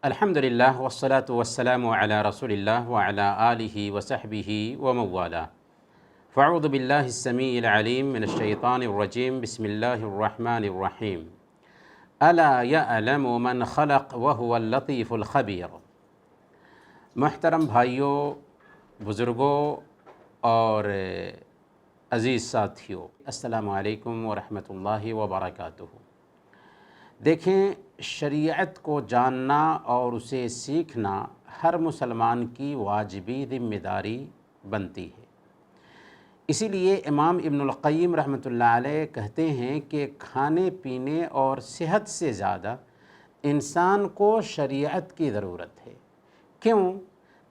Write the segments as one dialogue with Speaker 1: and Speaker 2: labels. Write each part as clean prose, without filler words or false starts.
Speaker 1: الحمدللہ والصلاة والسلام علی رسول اللہ وعلی آلہ وصحبہ ومن والاه. فاعوذ باللہ السمیع العلیم من الشیطان الرجیم. بسم اللہ الرحمن الرحیم. الا یعلم من خلق وهو اللطیف الخبیر. محترم بھائیوں، بزرگوں اور عزیز ساتھیوں، السلام علیکم ورحمۃ اللہ وبرکاتہ. دیکھیں، شریعت کو جاننا اور اسے سیکھنا ہر مسلمان کی واجبی ذمہ داری بنتی ہے. اسی لیے امام ابن القیم رحمۃ اللہ علیہ کہتے ہیں کہ کھانے پینے اور صحت سے زیادہ انسان کو شریعت کی ضرورت ہے. کیوں؟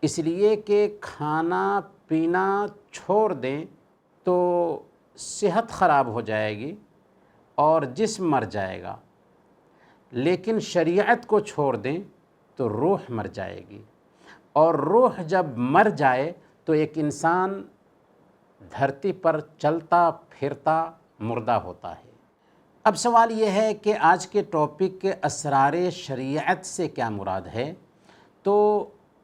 Speaker 1: اس لیے کہ کھانا پینا چھوڑ دیں تو صحت خراب ہو جائے گی اور جسم مر جائے گا، لیکن شریعت کو چھوڑ دیں تو روح مر جائے گی، اور روح جب مر جائے تو ایک انسان دھرتی پر چلتا پھرتا مردہ ہوتا ہے. اب سوال یہ ہے کہ آج کے ٹاپک اسرار شریعت سے کیا مراد ہے؟ تو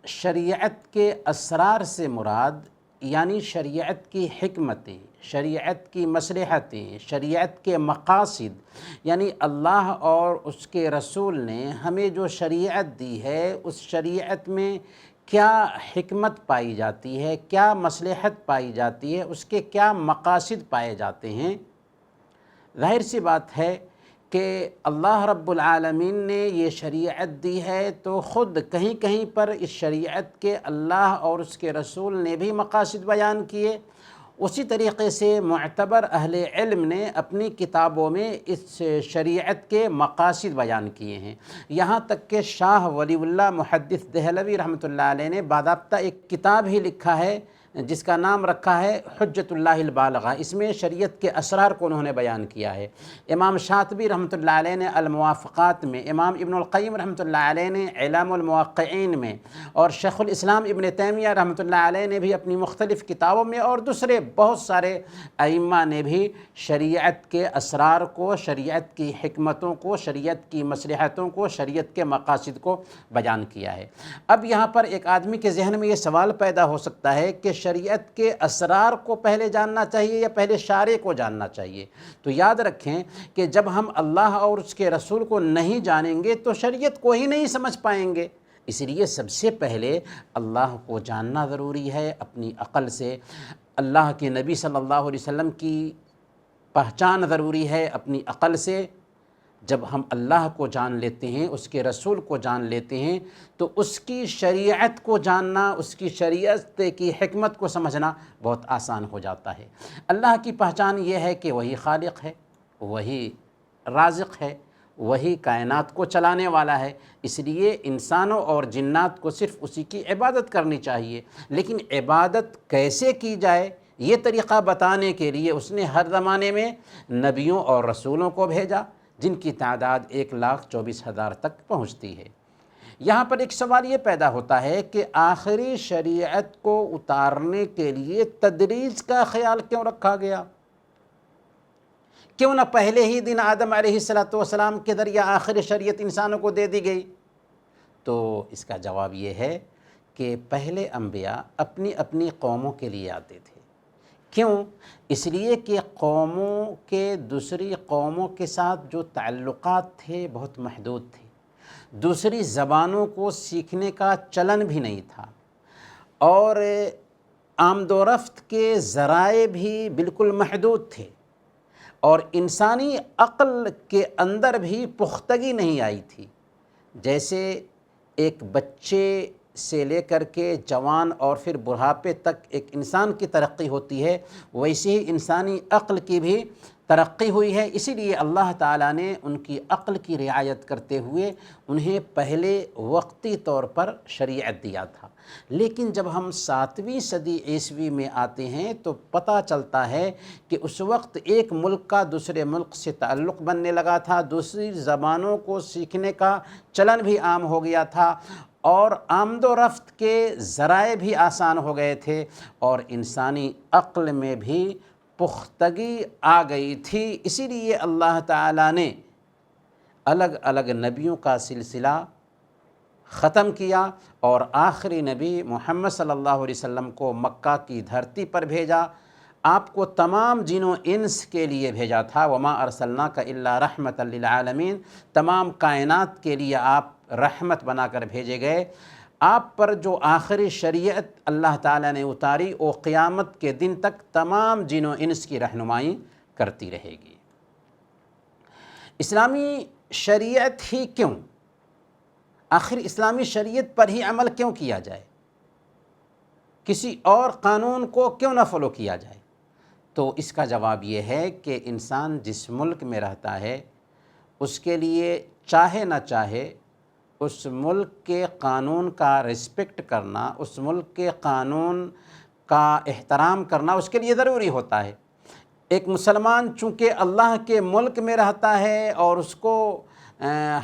Speaker 1: شریعت کے اسرار سے مراد یعنی شریعت کی حکمتیں، شریعت کی مصلحتیں، شریعت کے مقاصد، یعنی اللہ اور اس کے رسول نے ہمیں جو شریعت دی ہے اس شریعت میں کیا حکمت پائی جاتی ہے، کیا مصلحت پائی جاتی ہے، اس کے کیا مقاصد پائے جاتے ہیں. ظاہر سی بات ہے کہ اللہ رب العالمین نے یہ شریعت دی ہے تو خود کہیں کہیں پر اس شریعت کے اللہ اور اس کے رسول نے بھی مقاصد بیان کیے. اسی طریقے سے معتبر اہل علم نے اپنی کتابوں میں اس شریعت کے مقاصد بیان کیے ہیں. یہاں تک کہ شاہ ولی اللہ محدث دہلوی رحمۃ اللہ علیہ نے باضابطہ ایک کتاب ہی لکھا ہے جس کا نام رکھا ہے حجت اللہ البالغہ. اس میں شریعت کے اسرار کو انہوں نے بیان کیا ہے. امام شاطبی رحمۃ اللہ علیہ نے الموافقات میں، امام ابن القیم رحمۃ اللہ علیہ نے اعلام الموقعین میں، اور شیخ الاسلام ابن تیمیہ رحمۃ اللہ علیہ نے بھی اپنی مختلف کتابوں میں، اور دوسرے بہت سارے ائمہ نے بھی شریعت کے اسرار کو، شریعت کی حکمتوں کو، شریعت کی مصلحتوں کو، شریعت کے مقاصد کو بیان کیا ہے. اب یہاں پر ایک آدمی کے ذہن میں یہ سوال پیدا ہو سکتا ہے کہ شریعت کے اسرار کو پہلے جاننا چاہیے یا پہلے شارع کو جاننا چاہیے؟ تو یاد رکھیں کہ جب ہم اللہ اور اس کے رسول کو نہیں جانیں گے تو شریعت کو ہی نہیں سمجھ پائیں گے. اس لیے سب سے پہلے اللہ کو جاننا ضروری ہے اپنی عقل سے. اللہ کے نبی صلی اللہ علیہ وسلم کی پہچان ضروری ہے اپنی عقل سے. جب ہم اللہ کو جان لیتے ہیں، اس کے رسول کو جان لیتے ہیں، تو اس کی شریعت کو جاننا، اس کی شریعت کی حکمت کو سمجھنا بہت آسان ہو جاتا ہے. اللہ کی پہچان یہ ہے کہ وہی خالق ہے، وہی رازق ہے، وہی کائنات کو چلانے والا ہے. اس لیے انسانوں اور جنات کو صرف اسی کی عبادت کرنی چاہیے. لیکن عبادت کیسے کی جائے یہ طریقہ بتانے کے لیے اس نے ہر زمانے میں نبیوں اور رسولوں کو بھیجا، جن کی تعداد 1,24,000 تک پہنچتی ہے. یہاں پر ایک سوال یہ پیدا ہوتا ہے کہ آخری شریعت کو اتارنے کے لیے تدریج کا خیال کیوں رکھا گیا؟ کیوں نہ پہلے ہی دن آدم علیہ السلام کے ذریعہ آخری شریعت انسانوں کو دے دی گئی؟ تو اس کا جواب یہ ہے کہ پہلے انبیاء اپنی اپنی قوموں کے لیے آتے تھے. کیوں؟ اس لیے کہ قوموں کے دوسری قوموں کے ساتھ جو تعلقات تھے بہت محدود تھے. دوسری زبانوں کو سیکھنے کا چلن بھی نہیں تھا، اور آمد و رفت کے ذرائع بھی بالکل محدود تھے، اور انسانی عقل کے اندر بھی پختگی نہیں آئی تھی. جیسے ایک بچے سے لے کر کے جوان اور پھر بڑھاپے تک ایک انسان کی ترقی ہوتی ہے، ویسے ہی انسانی عقل کی بھی ترقی ہوئی ہے. اسی لیے اللہ تعالیٰ نے ان کی عقل کی رعایت کرتے ہوئے انہیں پہلے وقتی طور پر شریعت دیا تھا. لیکن جب ہم 7ویں صدی عیسوی میں آتے ہیں تو پتہ چلتا ہے کہ اس وقت ایک ملک کا دوسرے ملک سے تعلق بننے لگا تھا، دوسری زبانوں کو سیکھنے کا چلن بھی عام ہو گیا تھا، اور آمد و رفت کے ذرائع بھی آسان ہو گئے تھے، اور انسانی عقل میں بھی پختگی آ گئی تھی. اسی لیے اللہ تعالیٰ نے الگ الگ نبیوں کا سلسلہ ختم کیا اور آخری نبی محمد صلی اللہ علیہ وسلم کو مکہ کی دھرتی پر بھیجا، آپ کو تمام جن و انس کے لیے بھیجا تھا۔ وما ارسلناک الا رحمۃ للعالمین، تمام کائنات کے لیے آپ رحمت بنا کر بھیجے گئے۔ آپ پر جو آخری شریعت اللہ تعالیٰ نے اتاری وہ قیامت کے دن تک تمام جن و انس کی رہنمائی کرتی رہے گی۔ اسلامی شریعت ہی کیوں؟ آخر اسلامی شریعت پر ہی عمل کیوں کیا جائے؟ کسی اور قانون کو کیوں نہ فالو کیا جائے؟ تو اس کا جواب یہ ہے کہ انسان جس ملک میں رہتا ہے اس کے لیے چاہے نہ چاہے اس ملک کے قانون کا رسپیکٹ کرنا، اس ملک کے قانون کا احترام کرنا اس کے لیے ضروری ہوتا ہے۔ ایک مسلمان چونکہ اللہ کے ملک میں رہتا ہے اور اس کو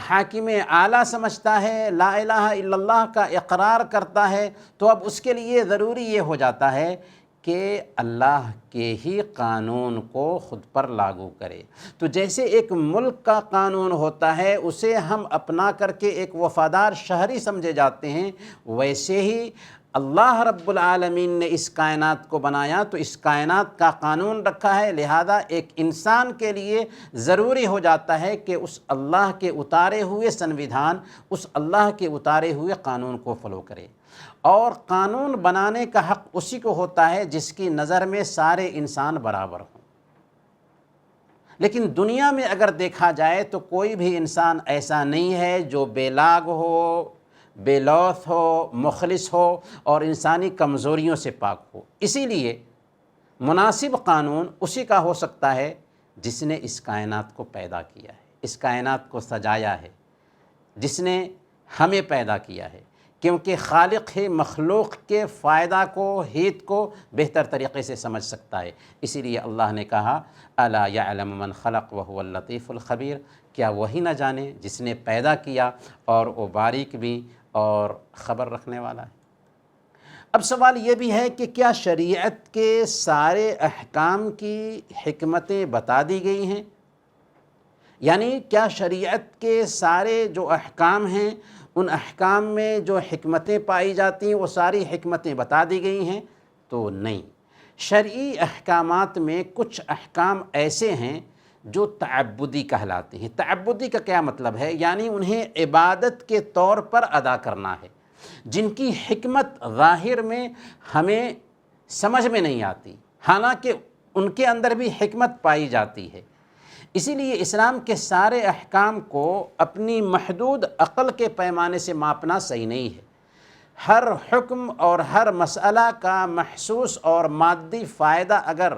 Speaker 1: حاکم اعلیٰ سمجھتا ہے، لا الہ الا اللہ کا اقرار کرتا ہے، تو اب اس کے لیے ضروری یہ ہو جاتا ہے کہ اللہ کے ہی قانون کو خود پر لاگو کرے۔ تو جیسے ایک ملک کا قانون ہوتا ہے اسے ہم اپنا کر کے ایک وفادار شہری سمجھے جاتے ہیں، ویسے ہی اللہ رب العالمین نے اس کائنات کو بنایا تو اس کائنات کا قانون رکھا ہے، لہذا ایک انسان کے لیے ضروری ہو جاتا ہے کہ اس اللہ کے اتارے ہوئے سنویدھان، اس اللہ کے اتارے ہوئے قانون کو فالو کرے۔ اور قانون بنانے کا حق اسی کو ہوتا ہے جس کی نظر میں سارے انسان برابر ہوں۔ لیکن دنیا میں اگر دیکھا جائے تو کوئی بھی انسان ایسا نہیں ہے جو بے لاگ ہو، بے لوث ہو، مخلص ہو اور انسانی کمزوریوں سے پاک ہو۔ اسی لیے مناسب قانون اسی کا ہو سکتا ہے جس نے اس کائنات کو پیدا کیا ہے، اس کائنات کو سجایا ہے، جس نے ہمیں پیدا کیا ہے، کیونکہ خالق ہی مخلوق کے فائدہ کو، ہیت کو بہتر طریقے سے سمجھ سکتا ہے۔ اسی لیے اللہ نے کہا الا یعلم من خلق وهو اللطیف الخبیر، کیا وہی نہ جانے جس نے پیدا کیا اور وہ باریک بھی اور خبر رکھنے والا ہے۔ اب سوال یہ بھی ہے کہ کیا شریعت کے سارے احکام کی حکمتیں بتا دی گئی ہیں؟ یعنی کیا شریعت کے سارے جو احکام ہیں ان احکام میں جو حکمتیں پائی جاتی ہیں وہ ساری حکمتیں بتا دی گئی ہیں؟ تو نہیں۔ شرعی احکامات میں کچھ احکام ایسے ہیں جو تعبدی کہلاتے ہیں۔ تعبدی کا کیا مطلب ہے؟ یعنی انہیں عبادت کے طور پر ادا کرنا ہے، جن کی حکمت ظاہر میں ہمیں سمجھ میں نہیں آتی، حالانکہ ان کے اندر بھی حکمت پائی جاتی ہے۔ اسی لیے اسلام کے سارے احکام کو اپنی محدود عقل کے پیمانے سے ماپنا صحیح نہیں ہے۔ ہر حکم اور ہر مسئلہ کا محسوس اور مادی فائدہ اگر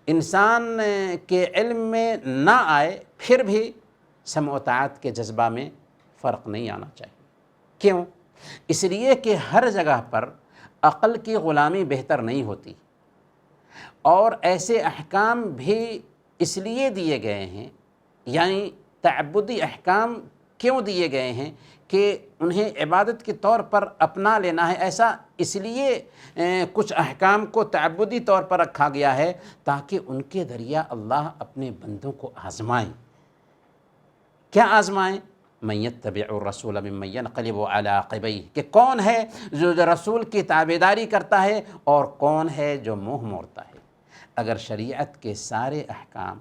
Speaker 1: انسان کے علم میں نہ آئے پھر بھی سمع و طاعت کے جذبہ میں فرق نہیں آنا چاہیے۔ کیوں؟ اس لیے کہ ہر جگہ پر عقل کی غلامی بہتر نہیں ہوتی، اور ایسے احکام بھی اس لیے دیے گئے ہیں، یعنی تعبدی احکام کیوں دیے گئے ہیں کہ انہیں عبادت کے طور پر اپنا لینا ہے۔ ایسا اس لیے کچھ احکام کو تعبدی طور پر رکھا گیا ہے تاکہ ان کے ذریعہ اللہ اپنے بندوں کو آزمائیں۔ کیا آزمائیں؟ من یتبع الرسول ممن ینقلب علی عقبیہ، کہ کون ہے جو رسول کی تابعداری کرتا ہے اور کون ہے جو منہ موڑتا ہے۔ اگر شریعت کے سارے احکام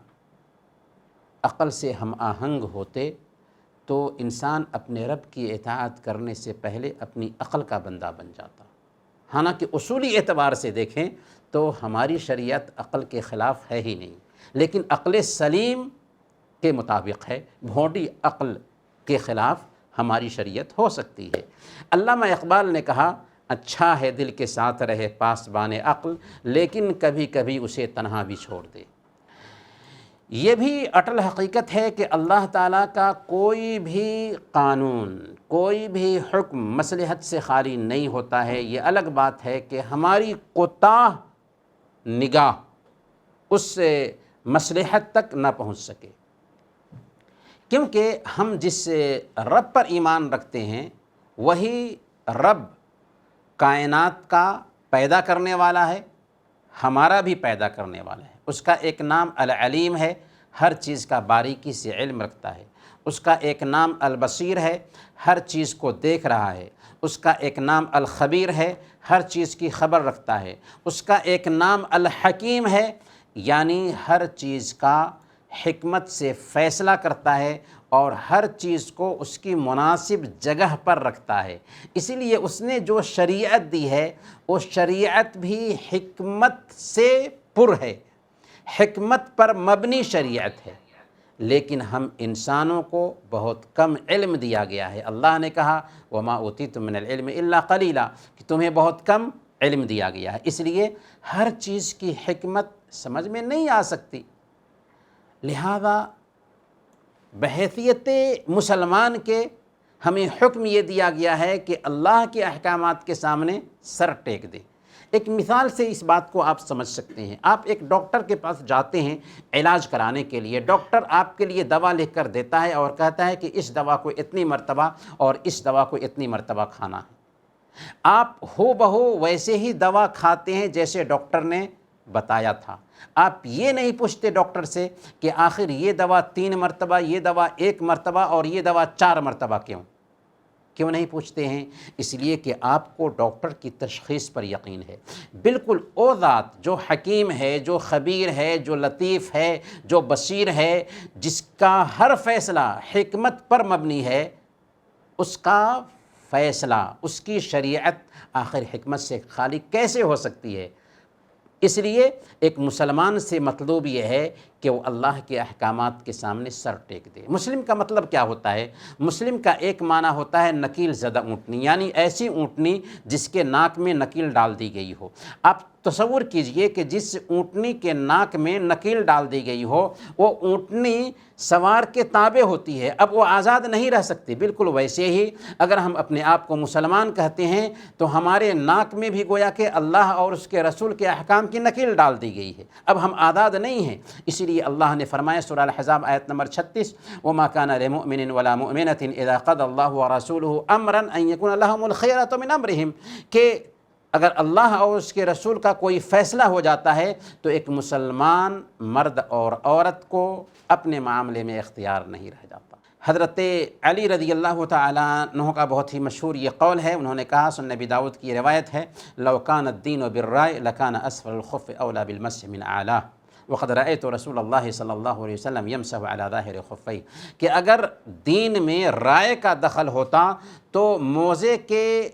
Speaker 1: عقل سے ہم آہنگ ہوتے تو انسان اپنے رب کی اطاعت کرنے سے پہلے اپنی عقل کا بندہ بن جاتا۔ حالانکہ اصولی اعتبار سے دیکھیں تو ہماری شریعت عقل کے خلاف ہے ہی نہیں، لیکن عقل سلیم کے مطابق ہے، بھونڈی عقل کے خلاف ہماری شریعت ہو سکتی ہے۔ علامہ اقبال نے کہا اچھا ہے دل کے ساتھ رہے پاسبان عقل، لیکن کبھی کبھی اسے تنہا بھی چھوڑ دے۔ یہ بھی اٹل حقیقت ہے کہ اللہ تعالیٰ کا کوئی بھی قانون، کوئی بھی حکم مصلحت سے خالی نہیں ہوتا ہے۔ یہ الگ بات ہے کہ ہماری کوتاہ نگاہ اس مصلحت تک نہ پہنچ سکے، کیونکہ ہم جس رب پر ایمان رکھتے ہیں وہی رب کائنات کا پیدا کرنے والا ہے، ہمارا بھی پیدا کرنے والا ہے۔ اس کا ایک نام العلیم ہے، ہر چیز کا باریکی سے علم رکھتا ہے۔ اس کا ایک نام البصیر ہے، ہر چیز کو دیکھ رہا ہے۔ اس کا ایک نام الخبیر ہے، ہر چیز کی خبر رکھتا ہے۔ اس کا ایک نام الحکیم ہے، یعنی ہر چیز کا حکمت سے فیصلہ کرتا ہے اور ہر چیز کو اس کی مناسب جگہ پر رکھتا ہے۔ اسی لیے اس نے جو شریعت دی ہے وہ شریعت بھی حکمت سے پر ہے، حکمت پر مبنی شریعت ہے، لیکن ہم انسانوں کو بہت کم علم دیا گیا ہے۔ اللہ نے کہا وَمَا أُوتِيتُم مِّنَ الْعِلْمِ إِلَّا قَلِيلًا، کہ تمہیں بہت کم علم دیا گیا ہے، اس لیے ہر چیز کی حکمت سمجھ میں نہیں آ سکتی۔ لہذا بحیثیت مسلمان کے ہمیں حکم یہ دیا گیا ہے کہ اللہ کے احکامات کے سامنے سر ٹیک دے۔ ایک مثال سے اس بات کو آپ سمجھ سکتے ہیں۔ آپ ایک ڈاکٹر کے پاس جاتے ہیں علاج کرانے کے لیے، ڈاکٹر آپ کے لیے دوا لکھ کر دیتا ہے اور کہتا ہے کہ اس دوا کو اتنی مرتبہ اور اس دوا کو اتنی مرتبہ کھانا ہے۔ آپ ہو بہو ویسے ہی دوا کھاتے ہیں جیسے ڈاکٹر نے بتایا تھا۔ آپ یہ نہیں پوچھتے ڈاکٹر سے کہ آخر یہ دوا 3 مرتبہ، یہ دوا 1 مرتبہ اور یہ دوا 4 مرتبہ کیوں نہیں پوچھتے ہیں؟ اس لیے کہ آپ کو ڈاکٹر کی تشخیص پر یقین ہے۔ بالکل وہ ذات جو حکیم ہے، جو خبیر ہے، جو لطیف ہے، جو بصیر ہے، جس کا ہر فیصلہ حکمت پر مبنی ہے، اس کا فیصلہ، اس کی شریعت آخر حکمت سے خالی کیسے ہو سکتی ہے؟ اس لیے ایک مسلمان سے مطلوب یہ ہے کہ وہ اللہ کے احکامات کے سامنے سر ٹیک دے۔ مسلم کا مطلب کیا ہوتا ہے؟ مسلم کا ایک معنی ہوتا ہے نکیل زدہ اونٹنی، یعنی ایسی اونٹنی جس کے ناک میں نکیل ڈال دی گئی ہو۔ آپ تصور کیجئے کہ جس اونٹنی کے ناک میں نکیل ڈال دی گئی ہو، وہ اونٹنی سوار کے تابع ہوتی ہے، اب وہ آزاد نہیں رہ سکتی۔ بالکل ویسے ہی اگر ہم اپنے آپ کو مسلمان کہتے ہیں تو ہمارے ناک میں بھی گویا کہ اللہ اور اس کے رسول کے احکام کی نکیل ڈال دی گئی ہے، اب ہم آزاد نہیں ہیں۔ اسی لیے اللہ نے فرمایا سورہ الاحزاب آیت نمبر 36 وَمَا كَانَ لِمُؤْمِنٍ وَلَا مُؤْمِنَةٍ إِذَا قَضَى اللَّهُ وَرَسُولُهُ أَمْرًا أَن يَكُونَ لَهُمُ الْخِيَرَةُ مِنْ أَمْرِهِمْ، کہ اگر اللہ اور اس کے رسول کا کوئی فیصلہ ہو جاتا ہے تو ایک مسلمان مرد اور عورت کو اپنے معاملے میں اختیار نہیں رہ جاتا۔ حضرت علی رضی اللہ تعالیٰ عنہ کا بہت ہی مشہور یہ قول ہے، انہوں نے کہا، سنن نبی داؤد کی روایت ہے، لو کان الدین بالرائے لکان اسفل الخف اولا بالمسح من اعلیٰ وقد رأیت رسول اللہ صلی اللہ علیہ وسلم یمسح علی ظاہر خفیہ، کہ اگر دین میں رائے کا دخل ہوتا تو موزے کے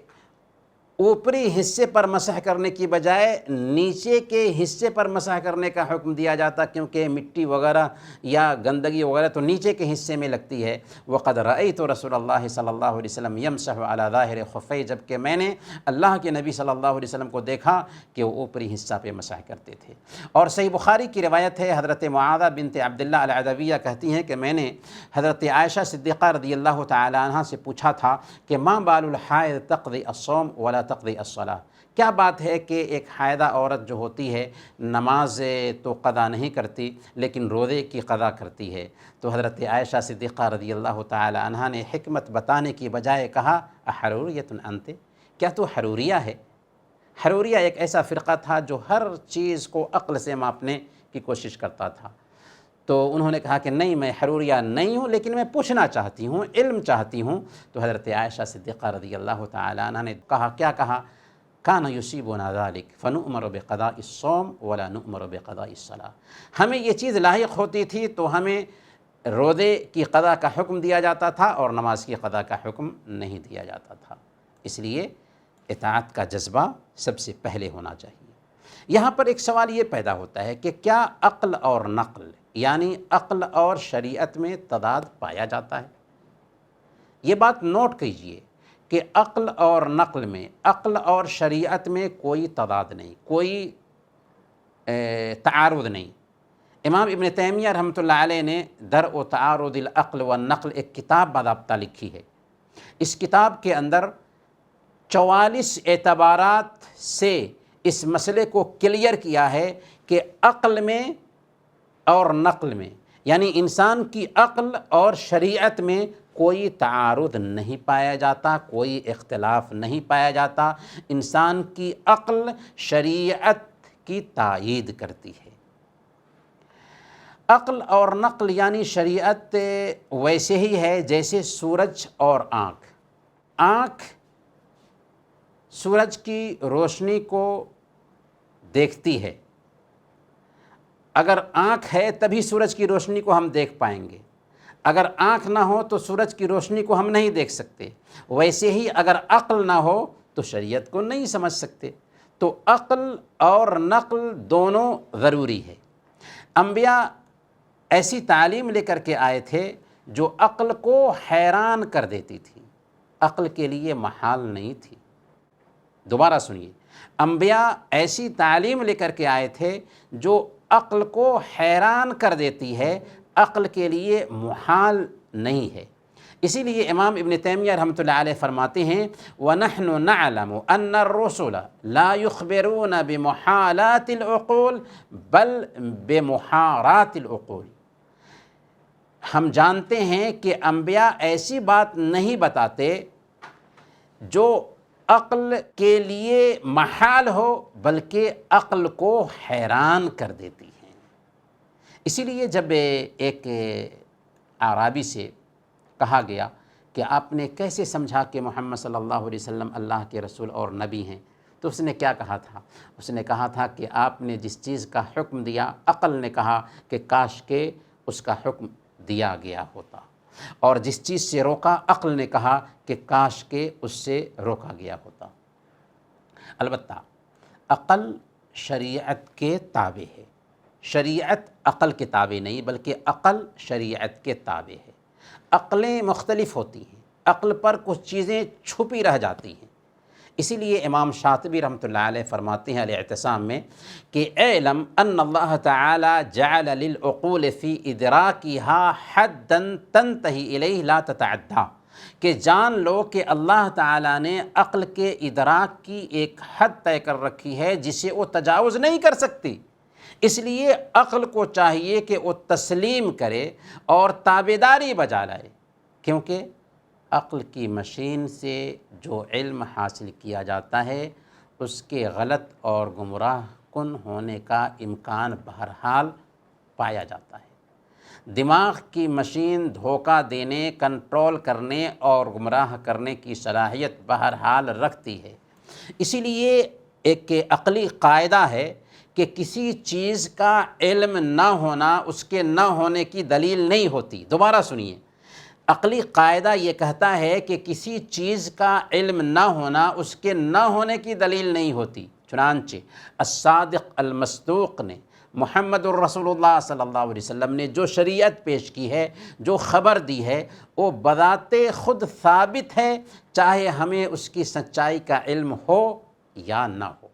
Speaker 1: اوپری حصے پر مسح کرنے کی بجائے نیچے کے حصے پر مسح کرنے کا حکم دیا جاتا، کیونکہ مٹی وغیرہ یا گندگی وغیرہ تو نیچے کے حصے میں لگتی ہے۔ وقد رأیت رسول اللہ صلی اللہ علیہ وسلم یمسح علی ظاہر خفیہ، جبکہ میں نے اللہ کے نبی صلی اللہ علیہ وسلم کو دیکھا کہ وہ اوپری حصہ پہ مسح کرتے تھے۔ اور صحیح بخاری کی روایت ہے، حضرت معاذہ بنت عبداللہ العدویہ کہتی ہیں کہ میں نے حضرت عائشہ صدیقہ رضی اللہ تعالی عنہ سے پوچھا تھا کہ ما بال الحائض تقضی الصوم ولا تقضی الصلاۃ، کیا بات ہے کہ ایک حائضہ عورت جو ہوتی ہے نماز تو قضا نہیں کرتی لیکن روزے کی قضا کرتی ہے؟ تو حضرت عائشہ صدیقہ رضی اللہ تعالی عنہ نے حکمت بتانے کی بجائے کہا احروریۃ انت، کیا تو حروریہ ہے؟ حروریہ ایک ایسا فرقہ تھا جو ہر چیز کو عقل سے ماپنے کی کوشش کرتا تھا۔ تو انہوں نے کہا کہ نہیں، میں حروریہ نہیں ہوں، لیکن میں پوچھنا چاہتی ہوں، علم چاہتی ہوں۔ تو حضرت عائشہ صدیقہ رضی اللہ تعالی عنہ نے کہا، کیا کہا؟ کان یصیبنا ذلک فنؤمر بقضاء الصوم ولا نؤمر بقضاء الصلاۃ، ہمیں یہ چیز لاحق ہوتی تھی تو ہمیں روزے کی قضا کا حکم دیا جاتا تھا اور نماز کی قضا کا حکم نہیں دیا جاتا تھا۔ اس لیے اطاعت کا جذبہ سب سے پہلے ہونا چاہیے۔ یہاں پر ایک سوال یہ پیدا ہوتا ہے کہ کیا عقل اور نقل، یعنی عقل اور شریعت میں تضاد پایا جاتا ہے؟ یہ بات نوٹ کیجئے کہ عقل اور نقل میں، عقل اور شریعت میں کوئی تضاد نہیں، کوئی تعارض نہیں۔ امام ابن تیمیہ رحمۃ اللہ علیہ نے درء تعارض العقل والنقل ایک کتاب باضابطہ لکھی ہے۔ اس کتاب کے اندر 44 اعتبارات سے اس مسئلے کو کلیئر کیا ہے کہ عقل میں اور نقل میں، یعنی انسان کی عقل اور شریعت میں کوئی تعارض نہیں پایا جاتا، کوئی اختلاف نہیں پایا جاتا۔ انسان کی عقل شریعت کی تائید کرتی ہے۔ عقل اور نقل یعنی شریعت ویسے ہی ہے جیسے سورج اور آنکھ۔ آنکھ سورج کی روشنی کو دیکھتی ہے، اگر آنکھ ہے تبھی سورج کی روشنی کو ہم دیکھ پائیں گے، اگر آنکھ نہ ہو تو سورج کی روشنی کو ہم نہیں دیکھ سکتے۔ ویسے ہی اگر عقل نہ ہو تو شریعت کو نہیں سمجھ سکتے۔ تو عقل اور نقل دونوں ضروری ہے۔ انبیاء ایسی تعلیم لے کر کے آئے تھے جو عقل کو حیران کر دیتی تھی، عقل کے لیے محال نہیں تھی۔ دوبارہ سنیے، انبیاء ایسی تعلیم لے کر کے آئے تھے جو عقل کو حیران کر دیتی ہے، عقل کے لیے محال نہیں ہے۔ اسی لیے امام ابن تیمیہ رحمۃ اللہ علیہ فرماتے ہیں وَنَحْنُ نَعْلَمُ أَنَّ الرُّسُلَ لَا يُخْبِرُونَ بِمُحَالَاتِ الْعُقُولِ بل بِمُحَارَاتِ الْعُقُولِ۔ ہم جانتے ہیں کہ انبیاء ایسی بات نہیں بتاتے جو عقل کے لیے محال ہو، بلکہ عقل کو حیران کر دیتی ہیں۔ اسی لیے جب ایک اعرابی سے کہا گیا کہ آپ نے کیسے سمجھا کہ محمد صلی اللہ علیہ وسلم اللہ کے رسول اور نبی ہیں، تو اس نے کیا کہا تھا؟ اس نے کہا تھا کہ آپ نے جس چیز کا حکم دیا، عقل نے کہا کہ کاش کہ اس کا حکم دیا گیا ہوتا، اور جس چیز سے روکا، عقل نے کہا کہ کاش کہ اس سے روکا گیا ہوتا۔ البتہ عقل شریعت کے تابع ہے، شریعت عقل کے تابع نہیں، بلکہ عقل شریعت کے تابع ہے۔ عقلیں مختلف ہوتی ہیں، عقل پر کچھ چیزیں چھپی رہ جاتی ہیں۔ اسی لیے امام شاطبی رحمۃ اللہ علیہ فرماتے ہیں الاعتصام میں کہ اعلم ان اللہ تعالی جعل للعقول فی ادراکها حدا تنتہی الیہ لا تتعدی، کہ جان لو کہ اللہ تعالیٰ نے عقل کے ادراک کی ایک حد طے کر رکھی ہے جسے وہ تجاوز نہیں کر سکتی۔ اس لیے عقل کو چاہیے کہ وہ تسلیم کرے اور تابعداری بجا لائے، کیونکہ عقل کی مشین سے جو علم حاصل کیا جاتا ہے اس کے غلط اور گمراہ کن ہونے کا امکان بہرحال پایا جاتا ہے۔ دماغ کی مشین دھوکہ دینے، کنٹرول کرنے اور گمراہ کرنے کی صلاحیت بہرحال رکھتی ہے۔ اسی لیے ایک عقلی قاعدہ ہے کہ کسی چیز کا علم نہ ہونا اس کے نہ ہونے کی دلیل نہیں ہوتی۔ دوبارہ سنیے، عقلی قاعدہ یہ کہتا ہے کہ کسی چیز کا علم نہ ہونا اس کے نہ ہونے کی دلیل نہیں ہوتی۔ چنانچہ الصادق المصدوق نے، محمد الرسول اللہ صلی اللہ علیہ وسلم نے جو شریعت پیش کی ہے، جو خبر دی ہے، وہ بذات خود ثابت ہے، چاہے ہمیں اس کی سچائی کا علم ہو یا نہ ہو۔